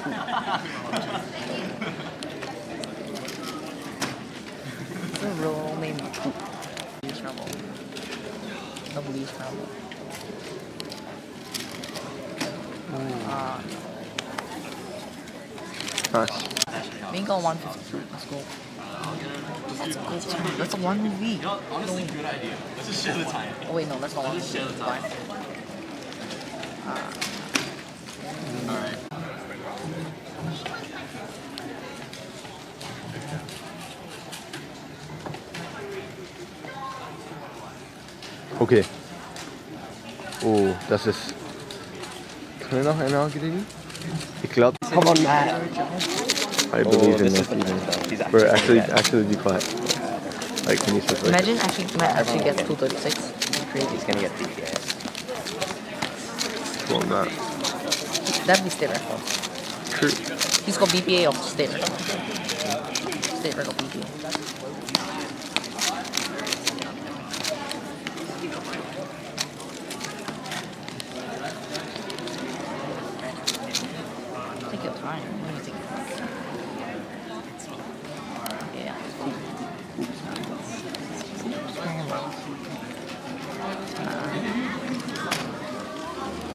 It's a real name. Scramble. W scramble. Nice. Being on 152. Let's go. Let's go. That's a 1v. Honestly, good idea. Let's just share the time. Oh wait, no, that's not one. Let's just share the time. Alright. Okay. Oh, das ist... Können wir noch eine kriegen? Ich glaube... Come on, Matt. I believe in this this. is the best though. He's Bro, actually actually be quiet. Like, when you say like... Imagine Matt actually gets 236. He's gonna get DPS. Come on, Matt. That'd be state record. True. He's got BPA of state record. State record BPA.